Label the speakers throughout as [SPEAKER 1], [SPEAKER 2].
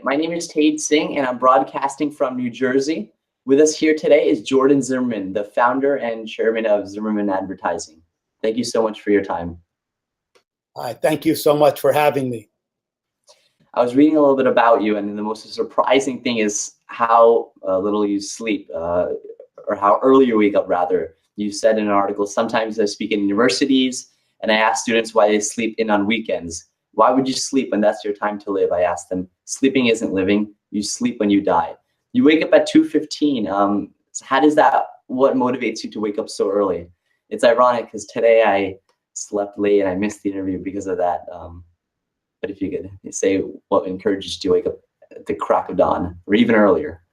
[SPEAKER 1] My name is Singh, and I'm broadcasting from New Jersey. With us here today is Jordan Zimmerman, the founder and chairman of Zimmerman Advertising. Thank you so much for your time.
[SPEAKER 2] Thank you so much for having me.
[SPEAKER 1] I was reading a little bit about you, and the most surprising thing is how little you sleep, or how early you wake up, rather. You said in an article, sometimes I speak in universities, and I ask students why they sleep in on weekends. Why would you sleep when that's your time to live? I asked them. Sleeping isn't living. You sleep when you die. You wake up at 2:15. What motivates you to wake up so early? It's ironic because today I slept late and I missed the interview because of that. But if you could say what encourages you to wake up at the crack of dawn or even earlier.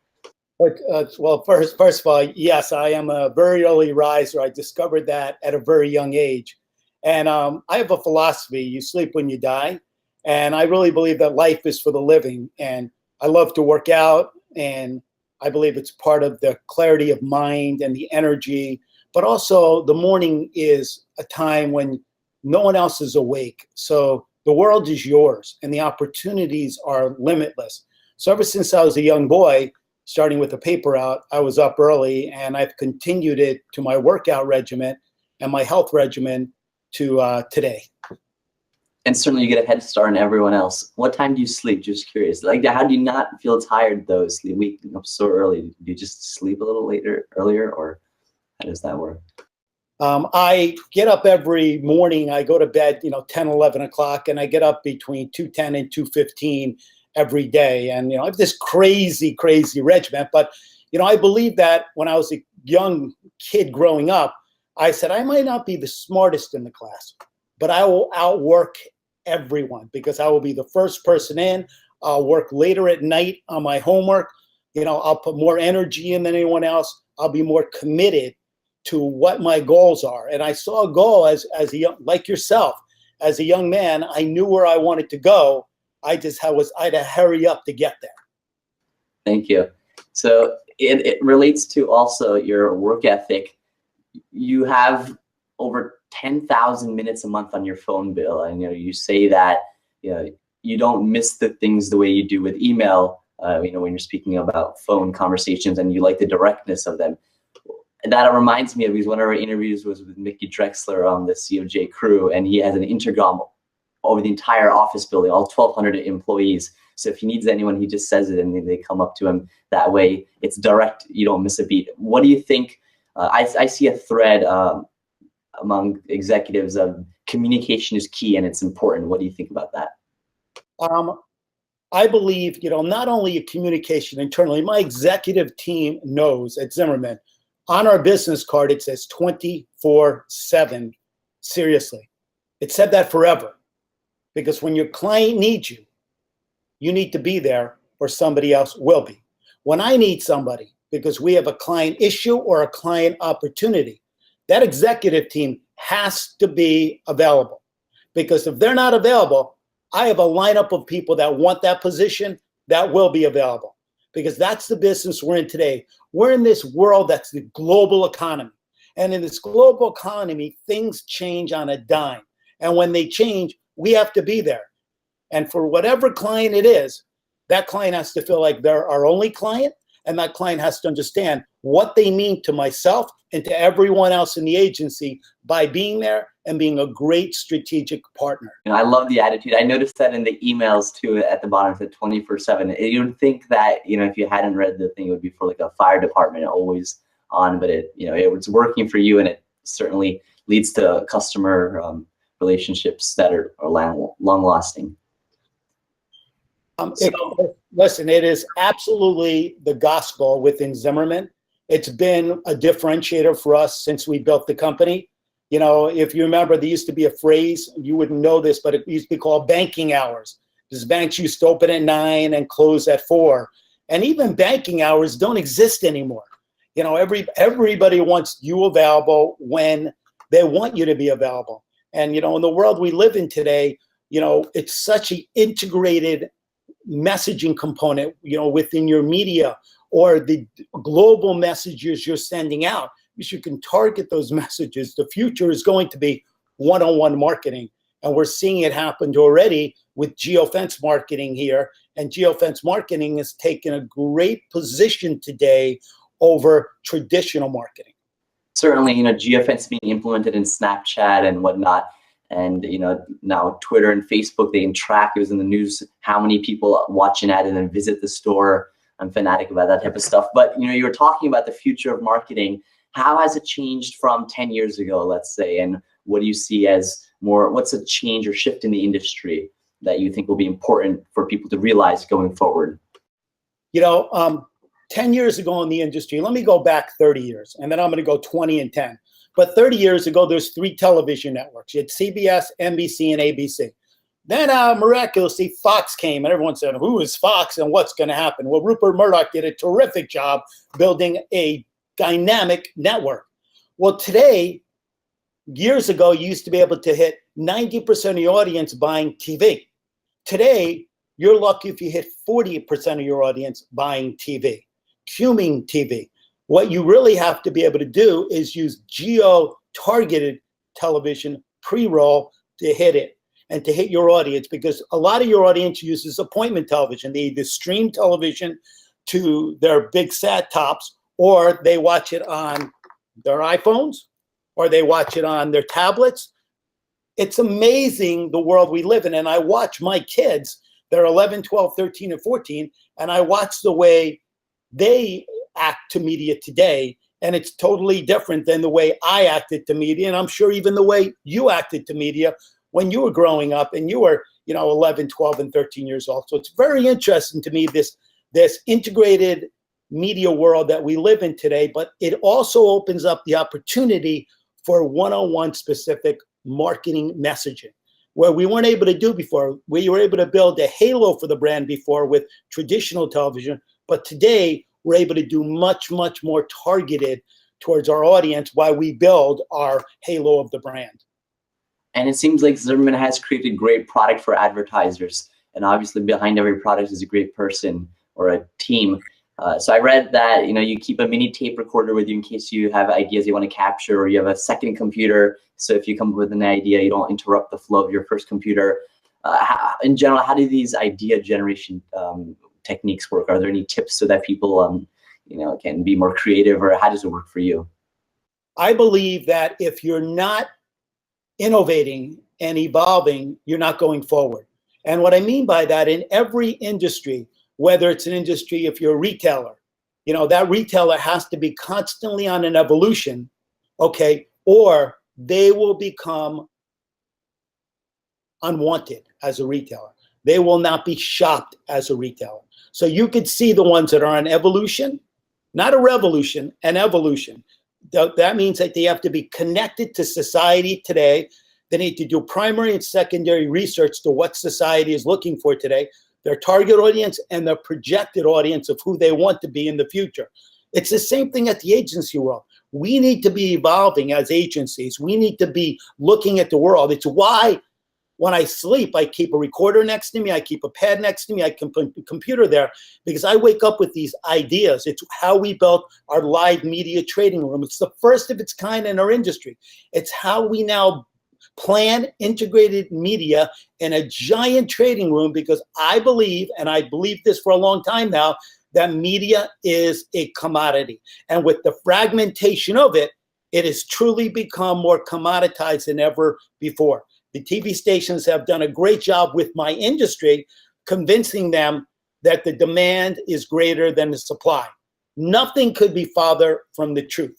[SPEAKER 2] Well, first of all, yes, I am a very early riser. I discovered that at a very young age. And I have a philosophy: you sleep when you die. And I really believe that life is for the living. And I love to work out. And I believe it's part of the clarity of mind and the energy. But also, the morning is a time when no one else is awake. So the world is yours and the opportunities are limitless. So ever since I was a young boy, starting with a paper out, I was up early, and I've continued it to my workout regimen and my health regimen to today.
[SPEAKER 1] And certainly you get a head start on everyone else. What time do you sleep? Just curious. Like, how do you not feel tired though, waking up so early? Do you just sleep a little earlier, or how does that work?
[SPEAKER 2] I get up every morning. I go to bed, 10, 11 o'clock, and I get up between 2:10 and 2:15 every day. And, I have this crazy regimen. But, I believe that when I was a young kid growing up, I said, I might not be the smartest in the class, but I will outwork everyone because I will be the first person in. I'll work later at night on my homework. I'll put more energy in than anyone else. I'll be more committed to what my goals are. And I saw a goal as a young, like yourself, as a young man. I knew where I wanted to go. I had to hurry up to get there.
[SPEAKER 1] Thank you. So it relates to also your work ethic. You have over 10,000 minutes a month on your phone bill, and you say that you don't miss the things the way you do with email. When you're speaking about phone conversations, and you like the directness of them. And that reminds me of, because one of our interviews was with Mickey Drexler on the COJ crew, and he has an intercom over the entire office building, all 1,200 employees. So if he needs anyone, he just says it, and they come up to him that way. It's direct. You don't miss a beat. What do you think? I see a thread among executives of communication is key and it's important. What do you think about that?
[SPEAKER 2] I believe, not only communication internally, my executive team knows at Zimmerman, on our business card, it says 24/7. Seriously. It said that forever. Because when your client needs you, you need to be there, or somebody else will be. When I need somebody, because we have a client issue or a client opportunity, that executive team has to be available. Because if they're not available, I have a lineup of people that want that position that will be available. Because that's the business we're in today. We're in this world that's the global economy. And in this global economy, things change on a dime. And when they change, we have to be there. And for whatever client it is, that client has to feel like they're our only client. And that client has to understand what they mean to myself and to everyone else in the agency by being there and being a great strategic partner.
[SPEAKER 1] I love the attitude. I noticed that in the emails too, at the bottom, it said 24/7. You would think that, if you hadn't read the thing, it would be for like a fire department, always on, but it's working for you, and it certainly leads to customer relationships that are long lasting.
[SPEAKER 2] Listen, it is absolutely the gospel within Zimmerman. It's been a differentiator for us since we built the company. If you remember, there used to be a phrase, you wouldn't know this, but it used to be called banking hours. Because banks used to open at 9 and close at 4. And even banking hours don't exist anymore. Everybody wants you available when they want you to be available. And, in the world we live in today, it's such an integrated messaging component, within your media or the global messages you're sending out. Because you can target those messages. The future is going to be one-on-one marketing. And we're seeing it happen already with geofence marketing here. And geofence marketing has taken a great position today over traditional marketing.
[SPEAKER 1] Certainly, geofence being implemented in Snapchat and whatnot. And, now Twitter and Facebook, they can track, it was in the news, how many people watch an ad and then visit the store. I'm fanatic about that type of stuff. But, you were talking about the future of marketing. How has it changed from 10 years ago, let's say? And what do you see as what's a change or shift in the industry that you think will be important for people to realize going forward?
[SPEAKER 2] 10 years ago in the industry, let me go back 30 years, and then I'm going to go 20 and 10. But 30 years ago, there's 3 television networks. You had CBS, NBC, and ABC. Then miraculously, Fox came, and everyone said, who is Fox and what's going to happen? Well, Rupert Murdoch did a terrific job building a dynamic network. Well, today, years ago, you used to be able to hit 90% of the audience buying TV. Today, you're lucky if you hit 40% of your audience buying TV, cuming TV. What you really have to be able to do is use geo-targeted television pre-roll to hit it and to hit your audience, because a lot of your audience uses appointment television. They either stream television to their big set tops, or they watch it on their iPhones, or they watch it on their tablets. It's amazing the world we live in. And I watch my kids, they're 11, 12, 13, and 14, and I watch the way they act to media today, and it's totally different than the way I acted to media, and I'm sure even the way you acted to media when you were growing up and you were 11, 12, and 13 years old. So it's very interesting to me, this integrated media world that we live in today, but it also opens up the opportunity for one-on-one specific marketing messaging, where we weren't able to do before. We were able to build a halo for the brand before with traditional television, but today we're able to do much, much more targeted towards our audience while we build our halo of the brand.
[SPEAKER 1] And it seems like Zimmerman has created great product for advertisers. And obviously behind every product is a great person or a team. So I read that, you keep a mini tape recorder with you in case you have ideas you want to capture, or you have a second computer. So if you come up with an idea, you don't interrupt the flow of your first computer. In general, how do these idea generation techniques work? Are there any tips so that people, can be more creative, or how does it work for you?
[SPEAKER 2] I believe that if you're not innovating and evolving, you're not going forward. And what I mean by that, in every industry, whether it's an industry, if you're a retailer, that retailer has to be constantly on an evolution, okay, or they will become unwanted as a retailer. They will not be shopped as a retailer. So you could see the ones that are on evolution, not a revolution, an evolution. That means that they have to be connected to society today. They need to do primary and secondary research to what society is looking for today, their target audience and their projected audience of who they want to be in the future. It's the same thing at the agency world. We need to be evolving as agencies. We need to be looking at the world. It's why when I sleep, I keep a recorder next to me. I keep a pad next to me. I can put a computer there, because I wake up with these ideas. It's how we built our live media trading room. It's the first of its kind in our industry. It's how we now plan integrated media in a giant trading room, because I believe, and I believe this for a long time now, that media is a commodity. And with the fragmentation of it, it has truly become more commoditized than ever before. The TV stations have done a great job with my industry, convincing them that the demand is greater than the supply. Nothing could be farther from the truth.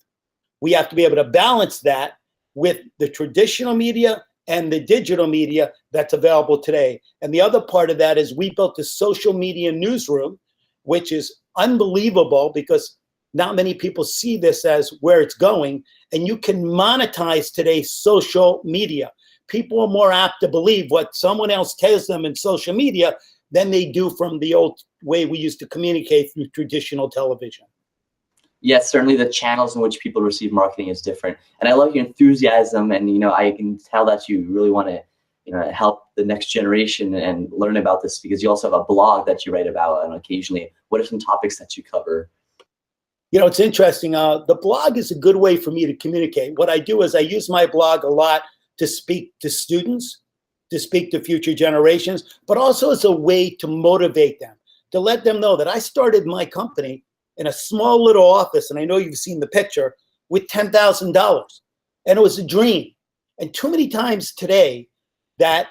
[SPEAKER 2] We have to be able to balance that with the traditional media and the digital media that's available today. And the other part of that is we built a social media newsroom, which is unbelievable, because not many people see this as where it's going. And you can monetize today's social media. People are more apt to believe what someone else tells them in social media than they do from the old way we used to communicate through traditional television.
[SPEAKER 1] Yes, certainly the channels in which people receive marketing is different. And I love your enthusiasm, and I can tell that you really want to help the next generation and learn about this, because you also have a blog that you write about, and occasionally, what are some topics that you cover?
[SPEAKER 2] It's interesting. The blog is a good way for me to communicate. What I do is I use my blog a lot to speak to students, to speak to future generations, but also as a way to motivate them, to let them know that I started my company in a small little office, and I know you've seen the picture, with $10,000. And it was a dream. And too many times today that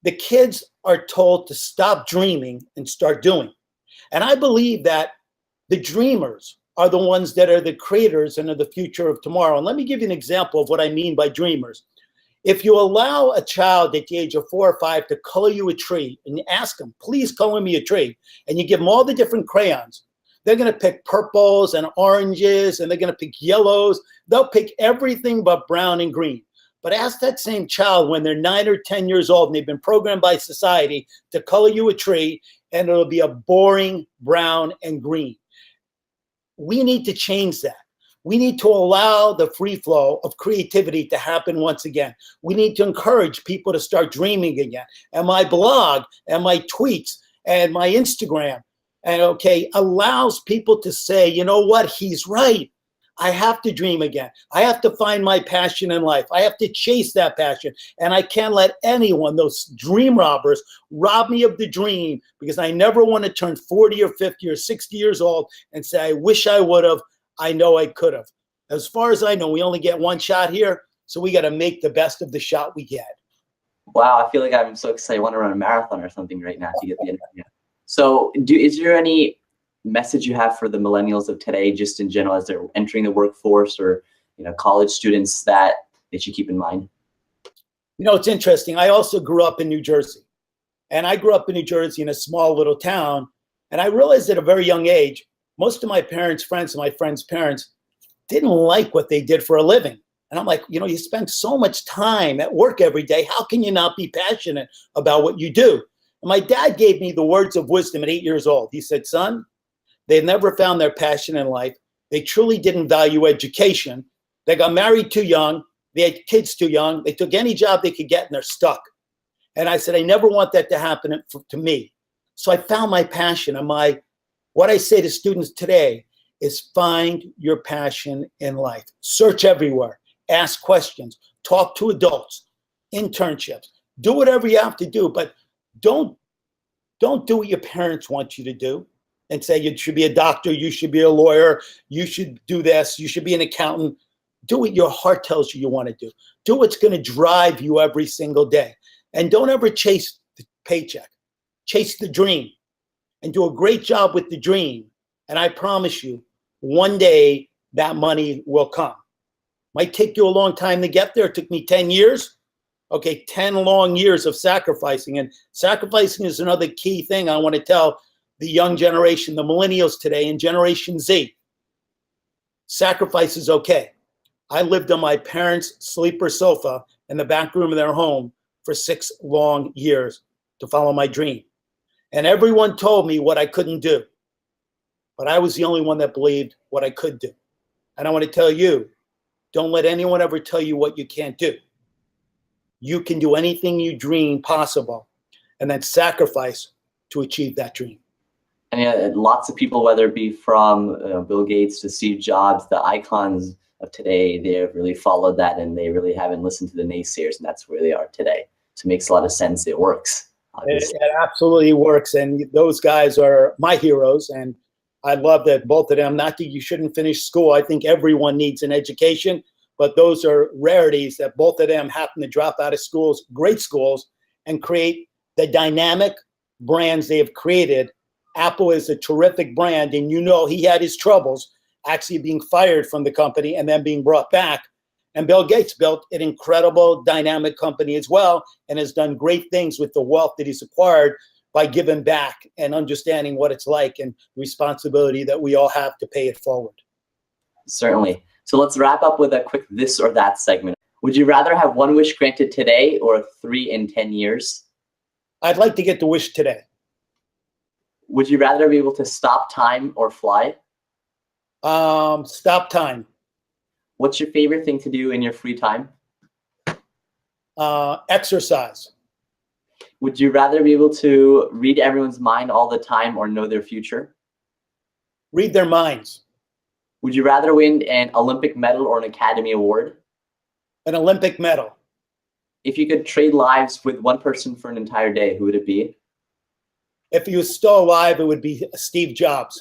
[SPEAKER 2] the kids are told to stop dreaming and start doing. And I believe that the dreamers are the ones that are the creators and are the future of tomorrow. And let me give you an example of what I mean by dreamers. If you allow a child at the age of 4 or 5 to color you a tree, and you ask them, please color me a tree, and you give them all the different crayons, they're going to pick purples and oranges, and they're going to pick yellows. They'll pick everything but brown and green. But ask that same child when they're 9 or 10 years old and they've been programmed by society to color you a tree, and it'll be a boring brown and green. We need to change that. We need to allow the free flow of creativity to happen once again. We need to encourage people to start dreaming again. And my blog and my tweets and my Instagram allows people to say, you know what, he's right. I have to dream again. I have to find my passion in life. I have to chase that passion. And I can't let anyone, those dream robbers, rob me of the dream, because I never want to turn 40 or 50 or 60 years old and say, I wish I would have. I know I could have. As far as I know, we only get one shot here. So we got to make the best of the shot we get.
[SPEAKER 1] Wow, I feel like I'm so excited. I want to run a marathon or something right now to get the interview. So is there any message you have for the millennials of today, just in general, as they're entering the workforce, or college students, that they should keep in mind?
[SPEAKER 2] It's interesting. I also grew up in New Jersey, and I grew up in New Jersey in a small little town. And I realized at a very young age, most of my parents' friends and my friends' parents didn't like what they did for a living. And I'm like, you spend so much time at work every day. How can you not be passionate about what you do? And my dad gave me the words of wisdom at 8 years old. He said, son, they never found their passion in life. They truly didn't value education. They got married too young. They had kids too young. They took any job they could get, and they're stuck. And I said, I never want that to happen to me. So I found my passion. And what I say to students today is find your passion in life. Search everywhere. Ask questions. Talk to adults. Internships. Do whatever you have to do, but don't do what your parents want you to do and say you should be a doctor, you should be a lawyer, you should do this, you should be an accountant. Do what your heart tells you want to do. Do what's going to drive you every single day. And don't ever chase the paycheck. Chase the dream and do a great job with the dream. And I promise you, one day that money will come. Might take you a long time to get there. It took me 10 years. Okay, 10 long years of sacrificing. And sacrificing is another key thing I want to tell the young generation, the millennials today, and Generation Z. Sacrifice is okay. I lived on my parents' sleeper sofa in the back room of their home for 6 long years to follow my dream. And everyone told me what I couldn't do. But I was the only one that believed what I could do. And I want to tell you, don't let anyone ever tell you what you can't do. You can do anything you dream possible, and then sacrifice to achieve that dream.
[SPEAKER 1] And lots of people, whether it be from Bill Gates to Steve Jobs, the icons of today, they have really followed that, and they really haven't listened to the naysayers, and that's where they are today. So it makes a lot of sense. It works.
[SPEAKER 2] It absolutely works, and those guys are my heroes, and I love that both of them. Not that you shouldn't finish school. I think everyone needs an education, but those are rarities that both of them happen to drop out of schools, great schools, and create the dynamic brands they have created. Apple is a terrific brand, and he had his troubles actually being fired from the company and then being brought back. And Bill Gates built an incredible dynamic company as well, and has done great things with the wealth that he's acquired by giving back and understanding what it's like and the responsibility that we all have to pay it forward.
[SPEAKER 1] Certainly. So let's wrap up with a quick this or that segment. Would you rather have 1 wish granted today or 3 in 10 years?
[SPEAKER 2] I'd like to get the wish today.
[SPEAKER 1] Would you rather be able to stop time or fly?
[SPEAKER 2] Stop time.
[SPEAKER 1] What's your favorite thing to do in your free time?
[SPEAKER 2] Exercise.
[SPEAKER 1] Would you rather be able to read everyone's mind all the time or know their future?
[SPEAKER 2] Read their minds.
[SPEAKER 1] Would you rather win an Olympic medal or an Academy Award?
[SPEAKER 2] An Olympic medal.
[SPEAKER 1] if you could trade lives with one person for an entire day, who would it be?
[SPEAKER 2] If he was still alive, it would be Steve Jobs.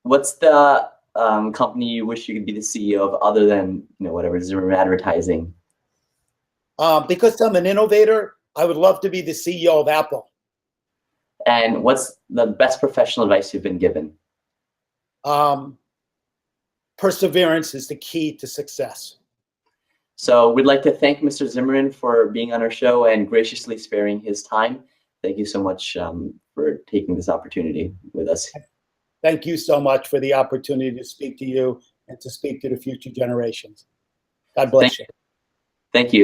[SPEAKER 1] What's the company you wish you could be the CEO of, other than, whatever, Zimmerman Advertising?
[SPEAKER 2] Because I'm an innovator, I would love to be the CEO of Apple.
[SPEAKER 1] And what's the best professional advice you've been given?
[SPEAKER 2] Perseverance is the key to success.
[SPEAKER 1] So we'd like to thank Mr. Zimmerman for being on our show and graciously sparing his time. Thank you so much for taking this opportunity with us.
[SPEAKER 2] Thank you so much for the opportunity to speak to you and to speak to the future generations. God bless you.
[SPEAKER 1] Thank you.